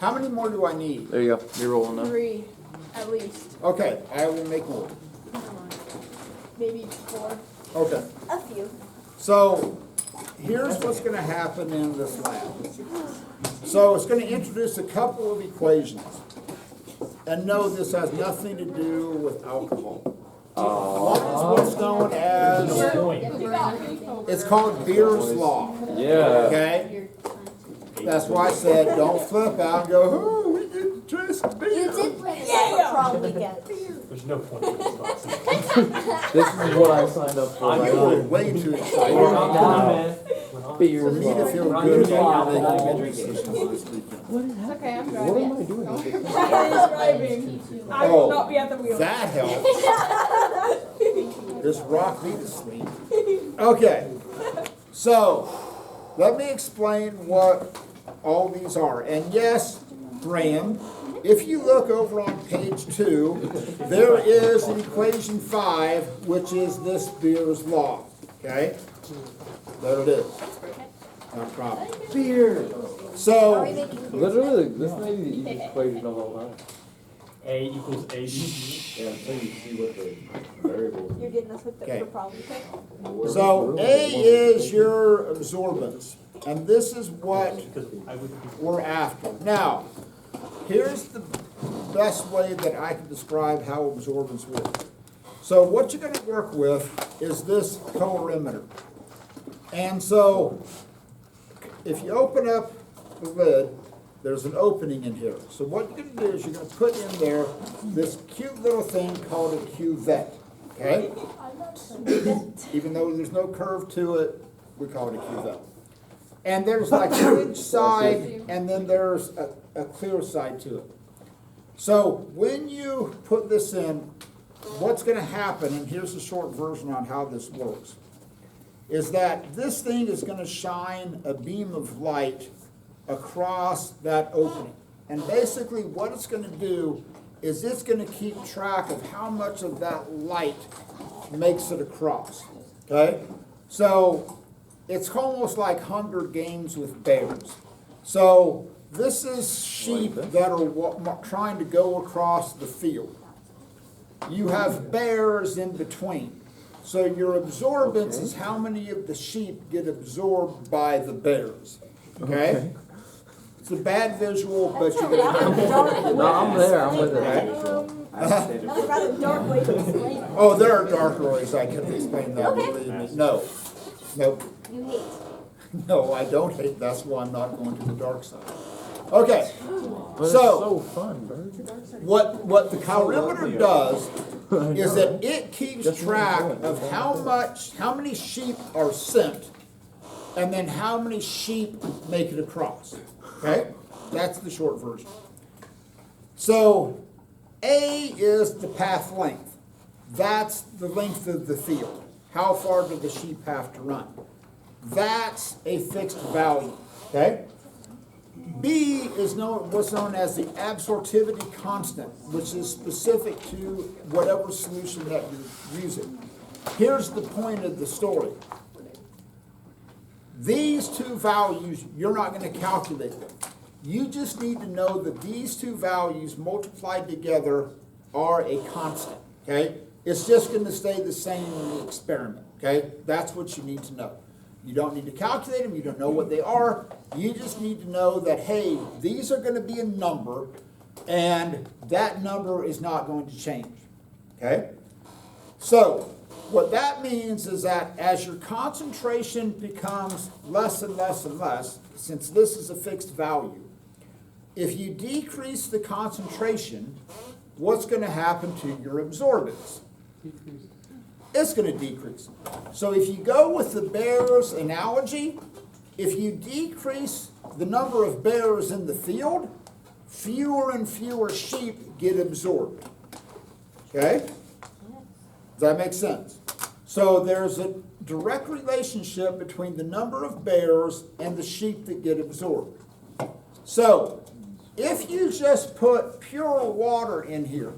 How many more do I need? There you go. You're rolling now. 3, at least. Okay, I will make more. Maybe 4. Okay. A few. So here's what's going to happen in this lab. So it's going to introduce a couple of equations. And no, this has nothing to do with alcohol. One is what's known as, it's called Beer's Law. Yeah. Okay? That's why I said don't flip out and go, oh, we didn't taste beer. You did play the prom weekend. There's no point in this nonsense. This is what I signed up for. You were way too excited. We're on, man. Beer. For me to feel good about making good decisions this weekend. It's okay, I'm What am driving. I doing? Daddy's driving. I will not be at the wheel. That helps. Just rock me to sleep. Okay, so let me explain what all these are. And yes, Graham, if you look over on page 2, there is an equation 5, which is this Beer's Law. Okay? There it is. No problem. Beer. So, Literally, this may be the easiest equation of all time. A equals AB. Yeah, until you see what the variables. You're getting us hooked up Okay. for prom weekend. so A is your absorbance. And this is what Because I would be. we're after. Now, here's the best way that I can describe how absorbance works. So what you're going to work with is this colorimeter. And so if you open up the lid, there's an opening in here. So what you're going to do is you're going to put in there this cute little thing called a cuvette. Okay? Even though there's no curve to it, we call it a cuvette. And there's like a ridge side, and then there's a clear side to it. So when you put this in, what's going to happen, and here's a short version on how this works, is that this thing is going to shine a beam of light across that opening. And basically what it's going to do is it's going to keep track of how much of that light makes it across. Okay? So it's almost like Hunger Games with bears. So this is sheep that are trying to go across the field. You have bears in between. So your absorbance is how many of the sheep get absorbed by the bears. Okay? It's a bad visual, but you're going to No, I'm there. I'm with it. That's a rather dark way to explain it. Oh, there are dark ways I can explain that, believe me. No. Nope. You hate. No, I don't hate. That's why I'm not going to the dark side. Okay. But it's So- so fun, bro. What the colorimeter does is that it keeps track of how many sheep are sent, and then how many sheep make it across. Okay? That's the short version. So A is the path length. That's the length of the field. How far do the sheep have to run? That's a fixed value. Okay? B is what's known as the absorptivity constant, which is specific to whatever solution that you're using. Here's the point of the story. These two values, you're not going to calculate them. You just need to know that these two values multiplied together are a constant, okay? It's just going to stay the same in the experiment, okay? That's what you need to know. You don't need to calculate them. You don't know what they are. You just need to know that, hey, these are going to be a number, and that number is not going to change, okay? So what that means is that as your concentration becomes less and less and less, since this is a fixed value, if you decrease the concentration, what's going to happen to your absorbance? It's going to decrease. So if you go with the bears analogy, if you decrease the number of bears in the field, fewer and fewer sheep get absorbed. Okay? Does that make sense? So there's a direct relationship between the number of bears and the sheep that get absorbed. So if you just put pure water in here,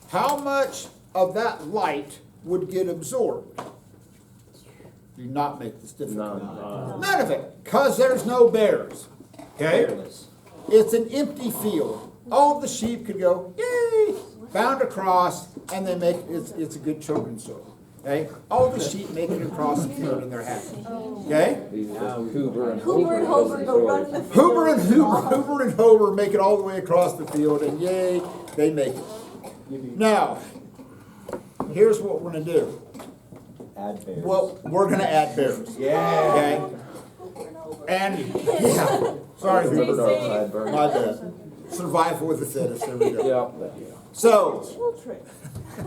how much of that light would get absorbed? Do not make this difficult. None. None of it, because there's no bears. Okay? it's an empty field. All the sheep could go, yay, bound across, and they make, it's a good children's story. Okay? All the sheep make it across the field and they're happy. Okay? These are Hoover and Hoover and Hover go run in the field. Hoover and Hover make it all the way across the field, and yay, they make it. Now, here's what we're gonna do. Add bears. Well, we're gonna add bears. Yeah. Okay? And, yeah, sorry, River Hoover, Dark Side Burn. my bad. Survival of the fittest, there we go. Yeah. So, Field trip.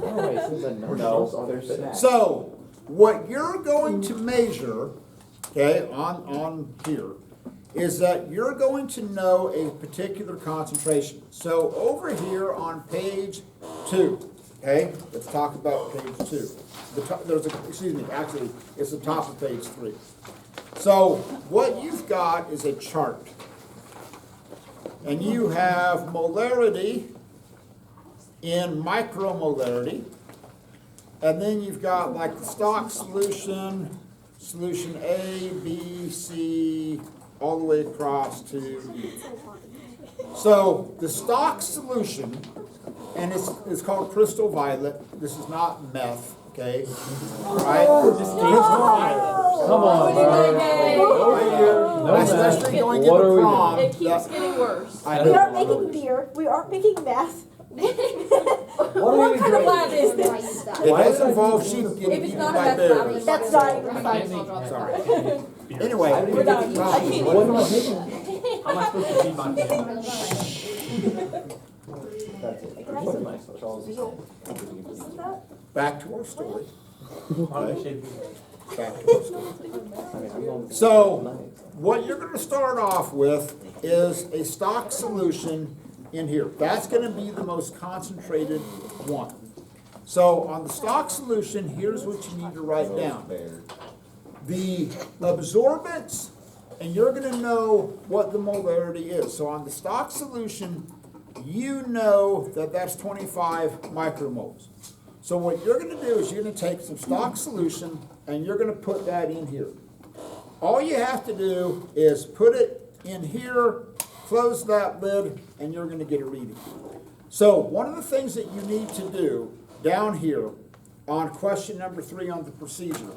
No, they're snacks. so, what you're going to measure, okay, on here, is that you're going to know a particular concentration. So over here on page 2, okay, let's talk about page 2. Actually, it's the top of page 3. So what you've got is a chart. And you have molarity in micromolarity. And then you've got like the stock solution, solution A, B, C, all the way across to E. So the stock solution, and it's called crystal violet. This is not meth, okay? Right? Come on, Bird. Especially going What into are we doing? prom. It keeps getting worse. I We know. aren't making beer, we aren't making meth. What kind of lab is this? It does involve sheep If getting it's eaten not a by meth lab, bears. it's That's not even funny. Sorry. Anyway, We're done. What am I taking? How am I supposed to feed my family? That's it. Isn't that? back to our story. Why don't we shave the- Back to our story. So, what you're gonna start off with is a stock solution in here. That's gonna be the most concentrated one. So, on the stock solution, here's what you need to write down. Bears. The absorbance, and you're gonna know what the molarity is. So on the stock solution, you know that that's 25 micromoles. So what you're gonna do is you're gonna take some stock solution and you're gonna put that in here. All you have to do is put it in here, close that lid, and you're gonna get a reading. So one of the things that you need to do down here on question number 3 on the procedure,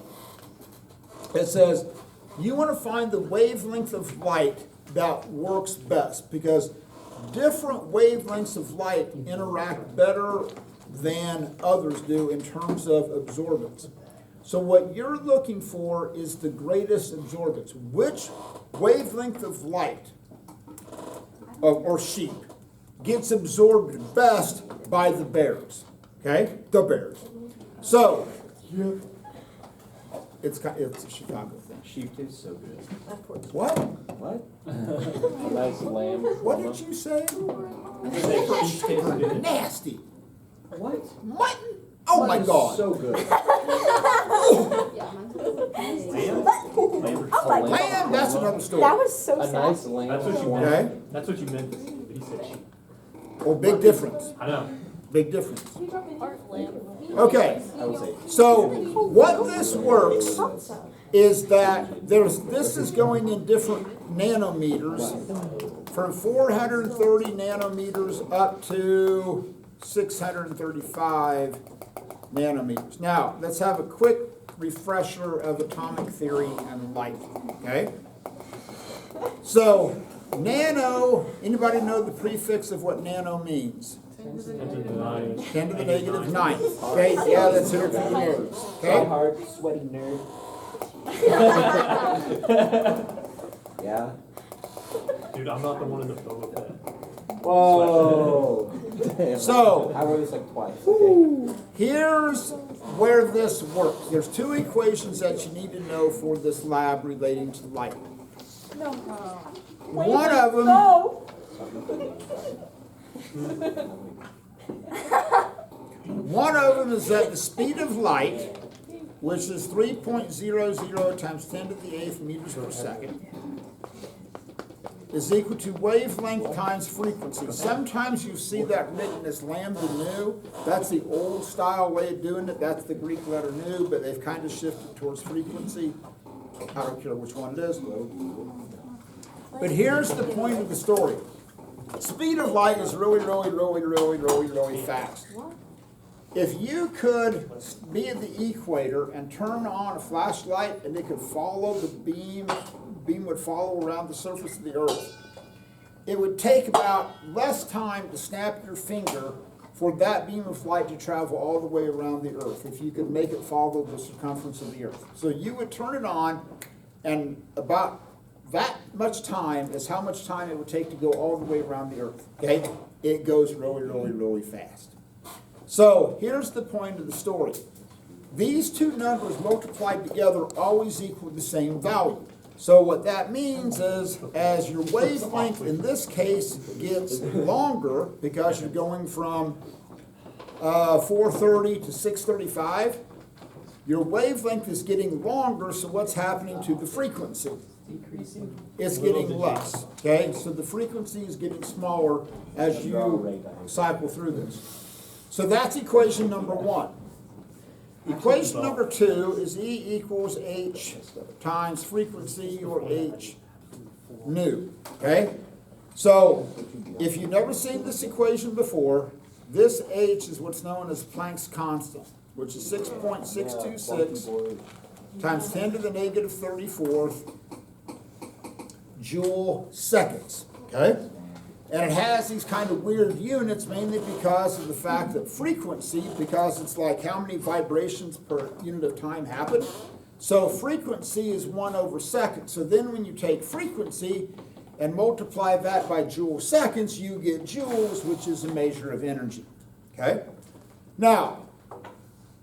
it says, you want to find the wavelength of light that works best, because different wavelengths of light interact better than others do in terms of absorbance. So what you're looking for is the greatest absorbance. Which wavelength of light or sheep gets absorbed best by the bears? Okay, the bears. So, it's a Chicago thing. Sheep tastes so good. What? What? Nice lamb. What did you say? Sheep tastes good. Nasty. What? Mutton? Oh my Mutton's God. So good. Lamb? Lamb or Oh my something. Lamb, that's another story. That was so A sad. nice lamb. That's what you Okay. meant. That's what you meant to say, but he said sheep. Oh, big difference. I know. Big difference. Art lamb. Okay. I would say. So what this works is that this is going in different nanometers from 430 nanometers up to 635 nanometers. Now, let's have a quick refresher of atomic theory and light, okay? So, nano, anybody know the prefix of what nano means? 10 to the negative 9. Okay, yeah, that's here for the nerds. So Okay? hard, sweaty nerd. Yeah. Dude, I'm not the one in the photo with that. Whoa. Damn. So, I wrote this like twice. Okay. here's where this works. There's 2 equations that you need to know for this lab relating to light. No. One of them, No. one of them is that the speed of light, which is 3.00 times 10 to the 8th meters per second, is equal to wavelength times frequency. Sometimes you see that written as lambda nu. That's the old style way of doing it. That's the Greek letter nu, but they've kind of shifted towards frequency. I don't care which one it is. But here's the point of the story. speed of light is really fast. If you could be at the equator and turn on a flashlight and it could follow the beam would follow around the surface of the earth, it would take about less time to snap your finger for that beam of light to travel all the way around the earth, if you could make it follow the circumference of the earth. So you would turn it on, and about that much time is how much time it would take to go all the way around the earth, okay? It goes really fast. So here's the point of the story. These two numbers multiplied together always equal the same value. So what that means is, as your wavelength in this case gets longer, because you're going from 430 to 635, your wavelength is getting longer, so what's happening to the frequency? Decreasing. It's getting less, okay? So the frequency is getting smaller as you cycle through this. So that's equation number one. Equation number two is E equals H times frequency, or H nu, okay? So if you've never seen this equation before, this H is what's known as Planck's constant, which is 6.626 times 10 to the negative 34th joule seconds, okay? And it has these kind of weird units, mainly because of the fact that frequency, because it's like how many vibrations per unit of time happen. So frequency is 1/2. So then when you take frequency and multiply that by joule seconds, you get joules, which is a measure of energy, okay? Now,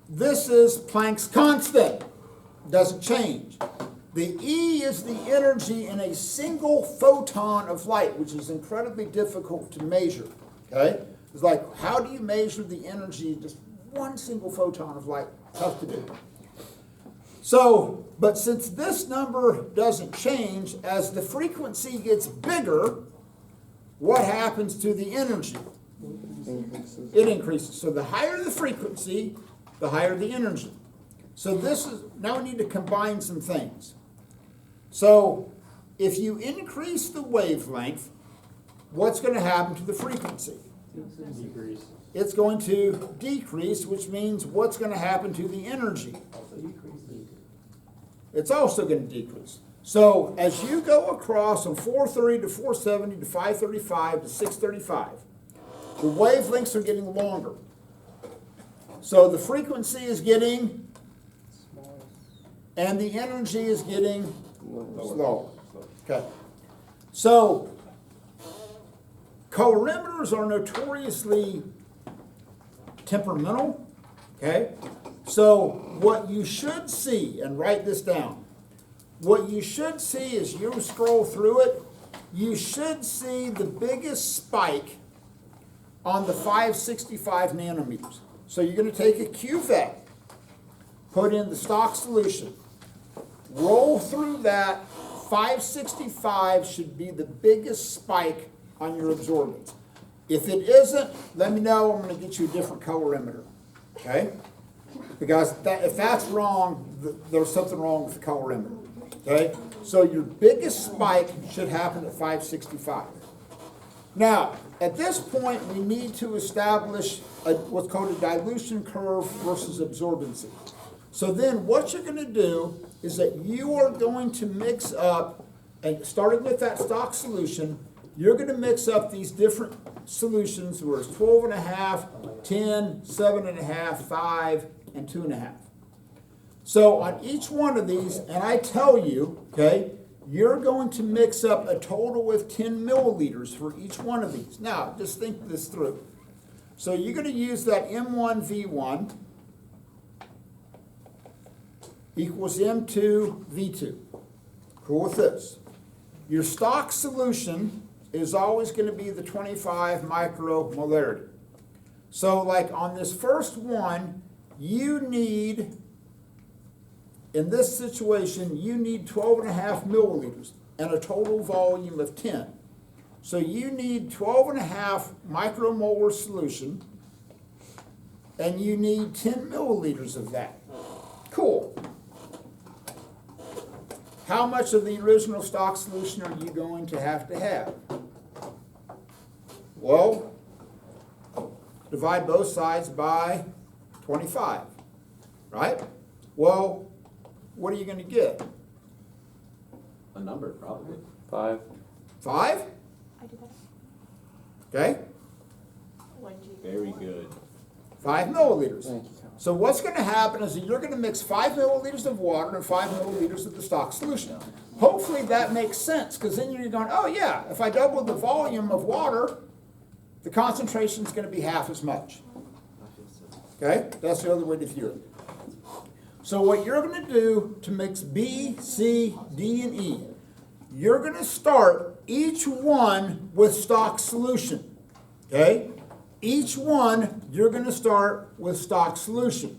this is Planck's constant, doesn't change. The E is the energy in a single photon of light, which is incredibly difficult to measure, okay? It's like, how do you measure the energy in just one single photon of light? Tough to do. So, but since this number doesn't change, as the frequency gets bigger, what happens to the energy? It increases. So the higher the frequency, the higher the energy. So this is, now we need to combine some things. So if you increase the wavelength, what's going to happen to the frequency? Decrease. It's going to decrease, which means what's going to happen to the energy? It's also going to decrease. So as you go across from 430 to 470 to 535 to 635, the wavelengths are getting longer. So the frequency is getting, and the energy is getting slower. Okay. So colorimeters are notoriously temperamental. Okay. So what you should see, and write this down, what you should see as you scroll through it, you should see the biggest spike on the 565 nanometers. So you're going to take a cuvette, put in the stock solution, roll through that. 565 should be the biggest spike on your absorbance. If it isn't, let me know. I'm going to get you a different colorimeter. Okay? Because if that's wrong, there's something wrong with the colorimeter. Okay? So your biggest spike should happen at 565. Now, at this point, we need to establish what's called a dilution curve versus absorbency. So then what you're going to do is that you are going to mix up, and starting with that stock solution, you're going to mix up these different solutions where it's 12.5, 10, 7.5, 5, and 2.5. So on each one of these, and I tell you, okay, you're going to mix up a total of 10 milliliters for each one of these. Now, just think this through. So you're going to use that M1V1 equals M2V2. Cool with this. Your stock solution is always going to be the 25 micromolarity. So like on this first one, you need, in this situation, you need 12.5 milliliters and a total volume of 10. So you need 12.5 micromolar solution, and you need 10 milliliters of that. Cool. How much of the original stock solution are you going to have? Well, divide both sides by 25, right? Well, what are you gonna get? A number, probably. 5. 5? I did that. Okay, Very good. 5 milliliters. Thank you, Cal. So what's gonna happen is that you're gonna mix 5 milliliters of water and 5 milliliters of the stock solution. Hopefully that makes sense, because then you're going, oh yeah, if I double the volume of water, the concentration's gonna be half as much. Okay, that's the other way to view it. So what you're gonna do to mix B, C, D, and E, you're gonna start each one with stock solution, okay? Each one, you're gonna start with stock solution.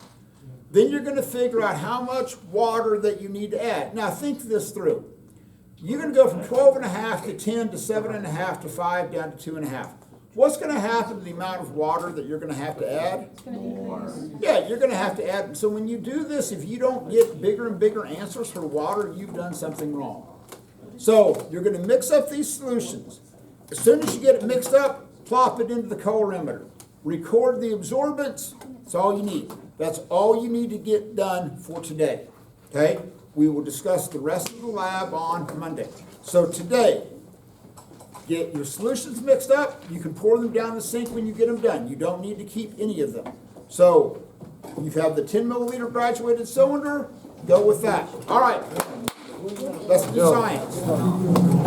Then you're gonna figure out how much water that you need to add. Now think this through. You're gonna go from 12.5 to 10 to 7.5 to 5 down to 2.5. What's gonna happen to the amount of water that you're gonna have to add? It's gonna increase. Yeah, you're gonna have to add, so when you do this, if you don't get bigger and bigger answers for water, you've done something wrong. So, you're gonna mix up these solutions. As soon as you get it mixed up, plop it into the colorimeter. Record the absorbance, that's all you need. That's all you need to get done for today, okay? We will discuss the rest of the lab on Monday. So today, get your solutions mixed up, you can pour them down the sink when you get them done. You don't need to keep any of them. So, you have the 10 milliliter graduated cylinder, go with that. All right, let's do science.